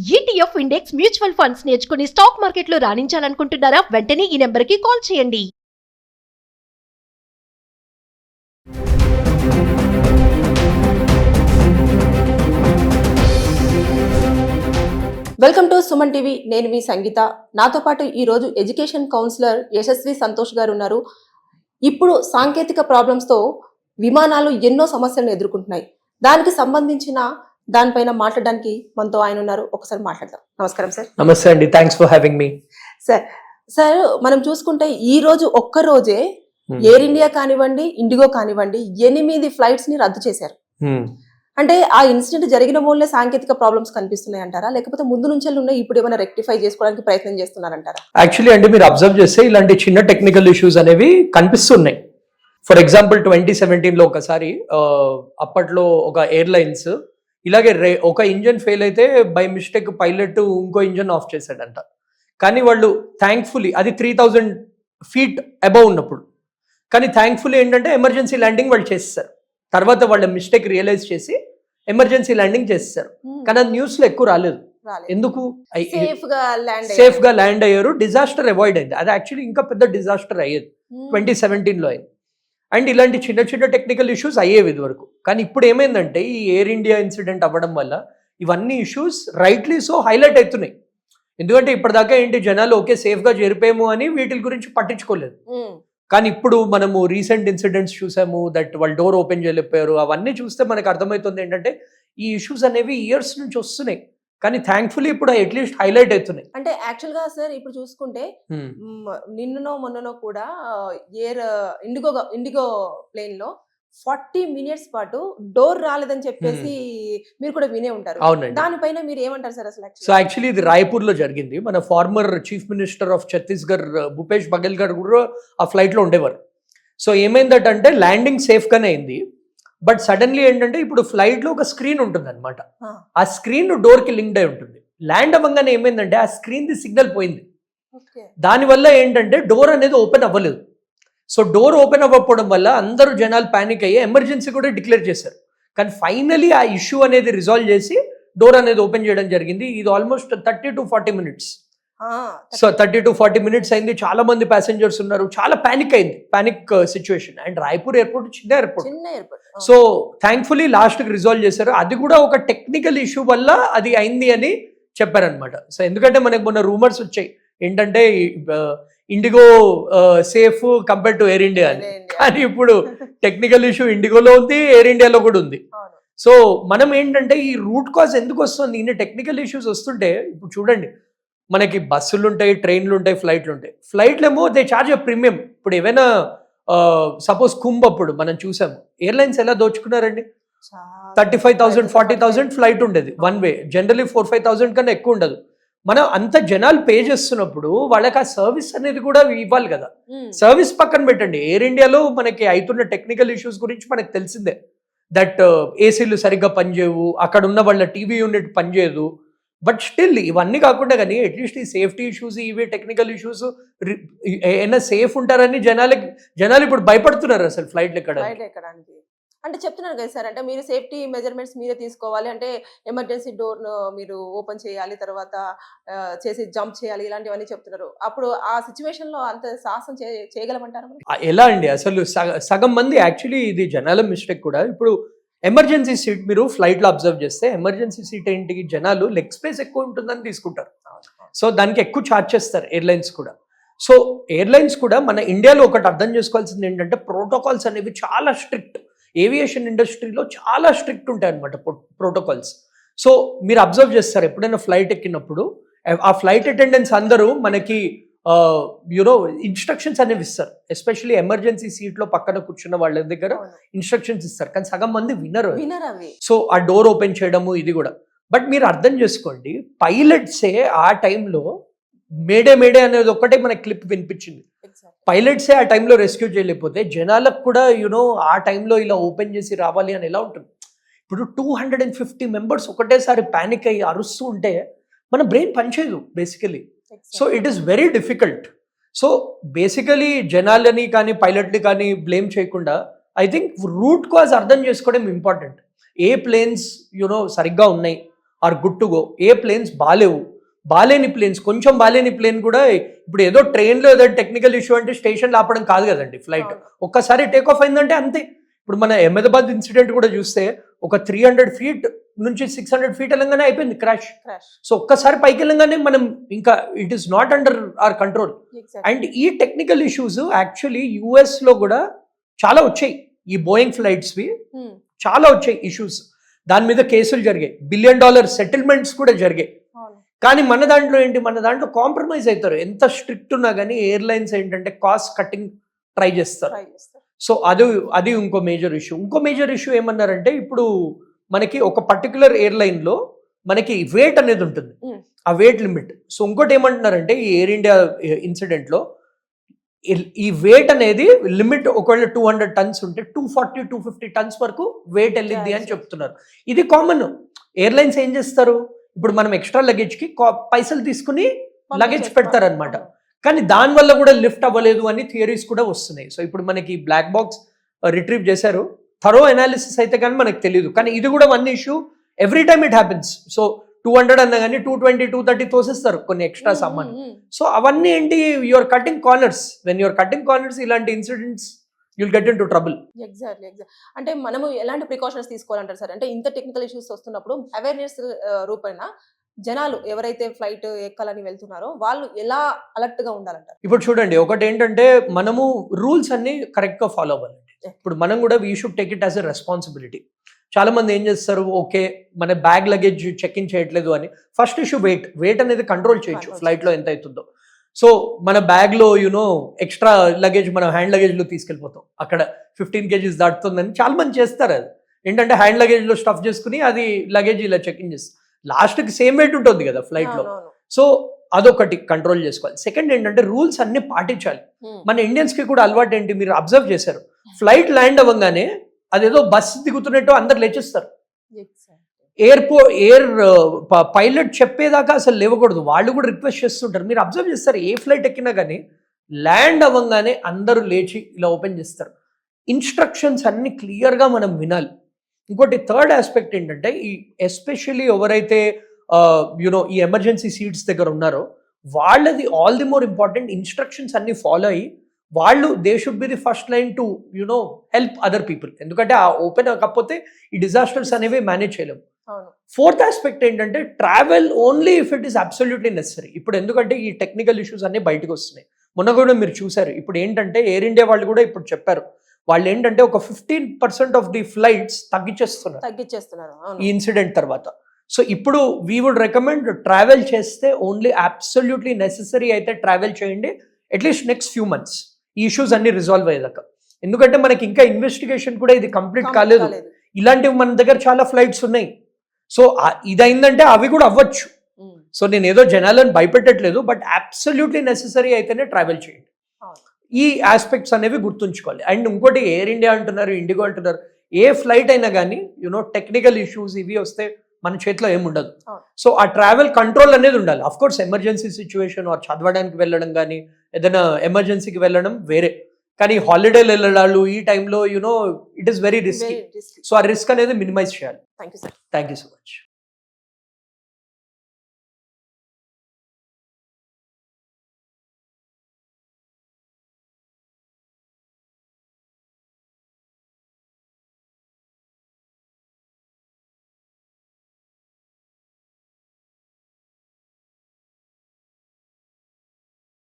ETF index mutual funds నేర్చుకుని stock మార్కెట్లో రాణించాలనుకుంటున్నారా? వెంటనే ఈ నెంబర్కి కాల్ చేయండి. Welcome to Suman TV. నేను మీ సంగీత. నాతో పాటు ఈరోజు ఎడ్యుకేషన్ కౌన్సిలర్ యశస్వి సంతోష్ గారు ఉన్నారు. ఇప్పుడు సాంకేతిక ప్రాబ్లమ్స్తో విమానాలు ఎన్నో సమస్యలను ఎదుర్కొంటున్నాయి. దానికి సంబంధించిన దానిపైన మాట్లాడడానికి మనతో ఆయన ఉన్నారు. ఒకసారి మాట్లాడదాం. నమస్కారం సార్. నమస్తే అండి, thanks for having me. Sir మనం చూసుకుంటే ఈ రోజు ఒక్క రోజే ఎయిర్ ఇండియా కానివ్వండి, ఇండిగో కానివ్వండి 8 ఫ్లైట్స్ ని రద్దు చేశారు. అంటే ఆ ఇన్సిడెంట్ జరిగిన మూలనే సాంకేతిక ప్రాబ్లమ్స్ కనిపిస్తున్నాయి అంటారా, లేకపోతే ముందు నుంచి ఉన్నాయి ఇప్పుడు ఏమైనా రెక్టిఫై చేసుకోవడానికి ప్రయత్నం చేస్తున్నారంటారా? యాక్చువల్లీ అంటే మీరు అబ్జర్వ్ చేస్తే ఇలాంటి చిన్న టెక్నికల్ ఇష్యూస్ అనేవి కనిపిస్తున్నాయి. ఫర్ ఎగ్జాంపుల్ 2017లో ఒకసారి అప్పట్లో ఒక ఎయిర్లైన్స్ ఇలాగే ఒక ఇంజన్ ఫెయిల్ అయితే బై మిస్టేక్ పైలట్ ఇంకో ఇంజన్ ఆఫ్ చేశాడంట. కానీ వాళ్ళు థ్యాంక్ఫుల్లీ అది 3000 feet అబౌవ్ ఉన్నప్పుడు, కానీ థ్యాంక్ఫుల్లీ ఏంటంటే ఎమర్జెన్సీ ల్యాండింగ్ వాళ్ళు చేస్తారు. తర్వాత వాళ్ళ మిస్టేక్ రియలైజ్ చేసి ఎమర్జెన్సీ ల్యాండింగ్ చేస్తారు. కానీ అది న్యూస్ లో ఎక్కువ రాలేదు. ఎందుకు? సేఫ్ గా ల్యాండ్ అయ్యారు, డిజాస్టర్ అవాయిడ్ అయింది. అది యాక్చువల్లీ ఇంకా పెద్ద డిజాస్టర్ అయ్యేది 2017లో అయింది. అండ్ ఇలాంటి చిన్న చిన్న టెక్నికల్ ఇష్యూస్ అయ్యేవి ఇది వరకు. కానీ ఇప్పుడు ఏమైందంటే ఈ ఎయిర్ ఇండియా ఇన్సిడెంట్ అవ్వడం వల్ల ఇవన్నీ ఇష్యూస్ రైట్లీ సో హైలైట్ అవుతున్నాయి. ఎందుకంటే ఇప్పటిదాకా ఏంటి, జనాలు ఓకే సేఫ్ గా చేరిపోయాము అని వీటి గురించి పట్టించుకోలేదు. కానీ ఇప్పుడు మనము రీసెంట్ ఇన్సిడెంట్స్ చూసాము, దట్ వాళ్ళు డోర్ ఓపెన్ చేయలేకపోయారు. అవన్నీ చూస్తే మనకు అర్థమవుతుంది ఏంటంటే ఈ ఇష్యూస్ అనేవి ఇయర్స్ నుంచి వస్తున్నాయి, కానీ థ్యాంక్ఫుల్లీ ఇప్పుడు అట్లీస్ట్ హైలైట్ అవుతున్నాయి. అంటే యాక్చువల్ గా సార్ ఇప్పుడు చూసుకుంటే నిన్ననో మొన్ననో కూడా ఇండిగో ప్లేన్ లో 40 minutes పాటు డోర్ రాలేదని చెప్పేసి మీరు కూడా వినే ఉంటారు. దానిపైన మీరు ఏమంటారు సార్ అసలు? సో యాక్చువల్లీ ఇది రాయ్పూర్ లో జరిగింది. మన former chief minister of Chhattisgarh Bhupesh Baghel గారు కూడా ఆ ఫ్లైట్ లో ఉండేవారు. సో ఏమైందంటే ల్యాండింగ్ సేఫ్ గానే అయింది. బట్ సడన్లీ ఏంటంటే ఇప్పుడు ఫ్లైట్ లో ఒక స్క్రీన్ ఉంటుంది అనమాట. ఆ స్క్రీన్ డోర్ కి లింక్డ్ అయి ఉంటుంది. ల్యాండ్ అవ్వగానే ఏమైందంటే ఆ స్క్రీన్ ది సిగ్నల్ పోయింది. దానివల్ల ఏంటంటే డోర్ అనేది ఓపెన్ అవ్వలేదు. సో డోర్ ఓపెన్ అవ్వకపోవడం వల్ల అందరూ జనాలు ప్యానిక్ అయ్యి ఎమర్జెన్సీ కూడా డిక్లేర్ చేశారు. కానీ ఫైనలీ ఆ ఇష్యూ అనేది రిజాల్వ్ చేసి డోర్ అనేది ఓపెన్ చేయడం జరిగింది. ఇది almost 30 to 40 minutes. So 30 to 40 minutes అయింది. చాలా మంది ప్యాసింజర్స్ ఉన్నారు, చాలా ప్యానిక్ అయింది, panic situation. And Raipur airport చిన్న ఎయిర్పోర్ట్. సో థ్యాంక్ఫుల్లీ లాస్ట్ కి రిజాల్వ్ చేశారు. అది కూడా ఒక టెక్నికల్ ఇష్యూ వల్ల అది అయింది అని చెప్పారనమాట. సో ఎందుకంటే మనకు మొన్న రూమర్స్ వచ్చాయి ఏంటంటే IndiGo safe compare to air India అని. కానీ ఇప్పుడు టెక్నికల్ ఇష్యూ ఇండిగోలో ఉంది, ఎయిర్ ఇండియాలో కూడా ఉంది. సో మనం ఏంటంటే ఈ రూట్ కాజ్ ఎందుకు వస్తుంది, ఇన్ని టెక్నికల్ ఇష్యూస్ వస్తుంటే ఇప్పుడు చూడండి, మనకి బస్సులు ఉంటాయి, ట్రైన్లు ఉంటాయి, ఫ్లైట్లు ఉంటాయి. ఫ్లైట్లు ఏమో దే చార్జ్ ఎ ప్రీమియం. ఇప్పుడు ఏవైనా సపోజ్ కుంభ్ అప్పుడు మనం చూసాము ఎయిర్లైన్స్ ఎలా దోచుకున్నారండి. 35,000 40,000 ఫ్లైట్ ఉండేది వన్ వే. జనరలీ 4-5,000 కన్నా ఎక్కువ ఉండదు. మనం అంత జనాలు పే చేస్తున్నప్పుడు వాళ్ళకి ఆ సర్వీస్ అనేది కూడా ఇవ్వాలి కదా. సర్వీస్ పక్కన పెట్టండి, ఎయిర్ ఇండియాలో మనకి అవుతున్న టెక్నికల్ ఇష్యూస్ గురించి మనకు తెలిసిందే. దట్ ఏసీలు సరిగ్గా పనిచేయవు, అక్కడ ఉన్న వాళ్ళ టీవీ యూనిట్ పనిచేయదు. బట్ స్టిల్ ఇవన్నీ కాకుండా కానీ అట్లీస్ట్ ఈ సేఫ్టీ ఇష్యూస్, ఇవి టెక్నికల్ ఇష్యూస్ ఏమైనా సేఫ్ ఉంటారని జనాలు ఇప్పుడు భయపడుతున్నారు అసలు ఫ్లైట్లు ఎక్కడానికి. అంటే చెప్తున్నారు కదా సార్, అంటే మీరు సేఫ్టీ మెజర్మెంట్స్ మీరే తీసుకోవాలి, అంటే ఎమర్జెన్సీ డోర్ మీరు ఓపెన్ చేయాలి, తర్వాత చేసి జంప్ చేయాలి, ఇలాంటివన్నీ చెప్తున్నారు. అప్పుడు ఆ సిచ్యువేషన్ లో అంత సాహసం చేయగలమంటారు? ఎలా అండి, అసలు సగం మంది యాక్చువల్లీ ఇది జనాల మిస్టేక్ కూడా. ఇప్పుడు ఎమర్జెన్సీ సీట్ మీరు ఫ్లైట్ లో అబ్జర్వ్ చేస్తే ఎమర్జెన్సీ సీట్ ఏంటి, జనాలు లెగ్ స్పేస్ ఎక్కువ ఉంటుందని తీసుకుంటారు. సో దానికి ఎక్కువ ఛార్జ్ చేస్తారు ఎయిర్లైన్స్ కూడా. సో ఎయిర్లైన్స్ కూడా మన ఇండియాలో ఒకటి అర్థం చేసుకోవాల్సింది ఏంటంటే ప్రోటోకాల్స్ అనేవి చాలా స్ట్రిక్ట్. ఏవియేషన్ ఇండస్ట్రీలో చాలా స్ట్రిక్ట్ ఉంటాయి అనమాట ప్రోటోకాల్స్. సో మీరు అబ్జర్వ్ చేస్తారు ఎప్పుడైనా ఫ్లైట్ ఎక్కినప్పుడు ఆ ఫ్లైట్ అటెండెంట్స్ అందరూ మనకి ఇన్స్ట్రక్షన్స్ అనేవి ఇస్తారు. ఎస్పెషల్లీ ఎమర్జెన్సీ సీట్ లో పక్కన కూర్చున్న వాళ్ళ దగ్గర ఇన్స్ట్రక్షన్స్ ఇస్తారు, కానీ సగం మంది వినరు. సో ఆ డోర్ ఓపెన్ చేయడము ఇది కూడా. బట్ మీరు అర్థం చేసుకోండి, పైలట్సే ఆ టైంలో మేడే అనేది ఒక్కటే మనకి క్లిప్ వినిపించింది. పైలట్సే ఆ టైంలో రెస్క్యూ చేయలేకపోతే జనాలకు కూడా ఆ టైంలో ఇలా ఓపెన్ చేసి రావాలి అని ఎలా ఉంటుంది. ఇప్పుడు 250 members ఒకటేసారి ప్యానిక్ అయ్యి అరుస్తూ ఉంటే మన బ్రెయిన్ పనిచేయదు basically. So it is very difficult. So basically జనాలని కానీ పైలట్ని కానీ బ్లేమ్ చేయకుండా ఐ థింక్ రూట్ కాజ్ అర్థం చేసుకోవడం ఇంపార్టెంట్. ఏ ప్లేన్స్ సరిగ్గా ఉన్నాయి, ఆర్ గుడ్ టు గో. ఏ ప్లేన్స్ బాలేని ప్లేన్స్, కొంచెం బాలేని ప్లేన్ కూడా ఇప్పుడు ఏదో ట్రైన్లో ఏదో టెక్నికల్ ఇష్యూ అంటే స్టేషన్లో ఆపడం కాదు కదండి ఫ్లైట్. ఒక్కసారి టేక్ ఆఫ్ అయిందంటే అంతే. ఇప్పుడు మన అహ్మదాబాద్ ఇన్సిడెంట్ కూడా చూస్తే ఒక 300 feet నుంచి 600 feet వెళ్ళంగానే అయిపోయింది క్రాష్. సో ఒక్కసారి పైకి వెళ్ళంగానే మనం ఇంకా it is not under our control. And ఈ టెక్నికల్ ఇష్యూస్ యాక్చువల్లీ యుఎస్ లో కూడా చాలా వచ్చాయి. ఈ బోయింగ్ ఫ్లైట్స్వి చాలా వచ్చాయి ఇష్యూస్. దాని మీద కేసులు జరిగాయి, $1 billion సెటిల్మెంట్స్ కూడా జరిగాయి. కానీ మన దాంట్లో ఏంటి, మన దాంట్లో కాంప్రమైజ్ అవుతారు. ఎంత స్ట్రిక్ట్ ఉన్నా కానీ ఎయిర్లైన్స్ ఏంటంటే కాస్ట్ కటింగ్ ట్రై చేస్తారు. సో అది ఇంకో మేజర్ ఇష్యూ. ఇంకో మేజర్ ఇష్యూ ఏమన్నారంటే, ఇప్పుడు మనకి ఒక పర్టికులర్ ఎయిర్లైన్లో మనకి వెయిట్ అనేది ఉంటుంది, ఆ వెయిట్ లిమిట్. సో ఇంకోటి ఏమంటున్నారంటే ఈ ఎయిర్ ఇండియా ఇన్సిడెంట్లో ఈ వెయిట్ అనేది లిమిట్ ఒకవేళ 200 tons ఉంటే 240-250 tons వరకు వెయిట్ వెళ్ళింది అని చెప్తున్నారు. ఇది కామన్. ఎయిర్లైన్స్ ఏం చేస్తారు, ఇప్పుడు మనం ఎక్స్ట్రా లగేజ్కి పైసలు తీసుకుని లగేజ్ పెడతారనమాట. కానీ దానివల్ల కూడా లిఫ్ట్ అవ్వలేదు అని థియరీస్ కూడా వస్తున్నాయి. సో ఇప్పుడు మనకి బ్లాక్ బాక్స్ రిట్రీవ్ చేశారు, థరో అనాలిసిస్ అయితే కానీ మనకు తెలియదు. కానీ ఇది కూడా one issue, every time it happens. So 200 అన్నా కానీ 220-230 తోసేస్తారు కొన్ని ఎక్స్ట్రా సామాన్. సో అవన్నీ ఏంటి, you're cutting corners. When you're cutting corners ఇలాంటి incidents you'll get into trouble. Exactly. అంటే మనము ఎలాంటి ప్రికాషన్స్ తీసుకోవాలంటారు సార్? అంటే ఇంత టెక్నికల్ ఇష్యూస్ వస్తున్నప్పుడు అవేర్నెస్ రూపేణ జనాలు ఎవరైతే ఫ్లైట్ ఎక్కాలని వెళ్తున్నారో వాళ్ళు ఎలా అలర్ట్ గా ఉండాలంటారు? ఇప్పుడు చూడండి, ఒకటి ఏంటంటే మనము రూల్స్ అన్ని కరెక్ట్ గా ఫాలో అవ్వాలండి. ఇప్పుడు మనం కూడా we should take it as a responsibility. చాలా మంది ఏం చేస్తారు, ఓకే మన బ్యాగ్ లగేజ్ చెక్ ఇన్ చేయట్లేదు అని. ఫస్ట్ ఇష్యూ వెయిట్ అనేది కంట్రోల్ చేయొచ్చు ఫ్లైట్ లో ఎంత అవుతుందో. సో మన బ్యాగ్ లో ఎక్స్ట్రా లగేజ్ మనం హ్యాండ్ లగేజ్ లో తీసుకెళ్ళిపోతాం, అక్కడ 15 kgs దాటుతుందని చాలా మంది చేస్తారు. అది ఏంటంటే హ్యాండ్ లగేజ్ లో స్టఫ్ చేసుకుని అది లగేజ్ ఇలా చెక్ ఇన్ చేస్తారు. లాస్ట్కి సేమ్ వెయిట్ ఉంటుంది కదా ఫ్లైట్ లో. సో అదొకటి కంట్రోల్ చేసుకోవాలి. సెకండ్ ఏంటంటే రూల్స్ అన్ని పాటించాలి. మన ఇండియన్స్ కి కూడా అలవాటు ఏంటి, మీరు అబ్జర్వ్ చేశారు, ఫ్లైట్ ల్యాండ్ అవ్వగానే అదేదో బస్ దిగుతున్నట్టు అందరు లేచేస్తారు. ఎయిర్ పైలట్ చెప్పేదాకా అసలు లేవకూడదు, వాళ్ళు కూడా రిక్వెస్ట్ చేస్తుంటారు. మీరు అబ్జర్వ్ చేస్తారు, ఏ ఫ్లైట్ ఎక్కినా కానీ ల్యాండ్ అవ్వగానే అందరూ లేచి ఇలా ఓపెన్ చేస్తారు. ఇన్స్ట్రక్షన్స్ అన్ని క్లియర్గా మనం వినాలి. ఇంకోటి థర్డ్ ఆస్పెక్ట్ ఏంటంటే, ఈ ఎస్పెషల్లీ ఎవరైతే ఈ ఎమర్జెన్సీ సీట్స్ దగ్గర ఉన్నారో వాళ్ళది all the more important. Instructions అన్ని ఫాలో అయ్యి వాళ్ళు they should be the first line to help other people. ఎందుకంటే ఆ ఓపెన్ అవ్వకపోతే ఈ డిజాస్టర్స్ అనేవి మేనేజ్ చేయలేము. ఫోర్త్ ఆస్పెక్ట్ ఏంటంటే, travel only if it is absolutely necessary. ఇప్పుడు ఎందుకంటే ఈ టెక్నికల్ ఇష్యూస్ అన్ని బయటకు వస్తున్నాయి. మొన్న కూడా మీరు చూసారు, ఇప్పుడు ఏంటంటే ఎయిర్ ఇండియా వాళ్ళు కూడా ఇప్పుడు చెప్పారు, వాళ్ళు ఏంటంటే ఒక 15% ఆఫ్ ది ఫ్లైట్స్ తగ్గించేస్తున్నారు ఈ ఇన్సిడెంట్ తర్వాత. సో ఇప్పుడు వీ వుడ్ రికమెండ్ ట్రావెల్ చేస్తే ఓన్లీ అబ్సల్యూట్లీ నెసెసరీ అయితే ట్రావెల్ చేయండి, అట్లీస్ట్ నెక్స్ట్ ఫ్యూ మంత్స్ ఈ ఇష్యూస్ అన్ని రిజాల్వ్ అయ్యేదాకా. ఎందుకంటే మనకి ఇంకా ఇన్వెస్టిగేషన్ కూడా ఇది కంప్లీట్ కాలేదు. ఇలాంటివి మన దగ్గర చాలా ఫ్లైట్స్ ఉన్నాయి. సో ఇదైందంటే అవి కూడా అవ్వచ్చు. సో నేను ఏదో జనాలను భయపెట్టట్లేదు, బట్ అబ్సల్యూట్లీ నెసెసరీ అయితేనే ట్రావెల్ చేయండి. ఈ ఆస్పెక్ట్స్ అనేవి గుర్తుంచుకోవాలి. అండ్ ఇంకోటి, ఎయిర్ ఇండియా అంటున్నారు, ఇండిగో అంటున్నారు, ఏ ఫ్లైట్ అయినా కానీ టెక్నికల్ ఇష్యూస్ ఇవి వస్తే మన చేతిలో ఏముండదు. సో ఆ ట్రావెల్ కంట్రోల్ అనేది ఉండాలి. అఫ్ కోర్స్ ఎమర్జెన్సీ సిచ్యువేషన్ చదవడానికి వెళ్ళడం కానీ ఏదైనా ఎమర్జెన్సీకి వెళ్ళడం వేరే, కానీ హాలిడేలు వెళ్ళడాలు ఈ టైంలో it is very risky. So ఆ రిస్క్ అనేది మినిమైజ్ చేయాలి. Thank you sir. Thank you so much.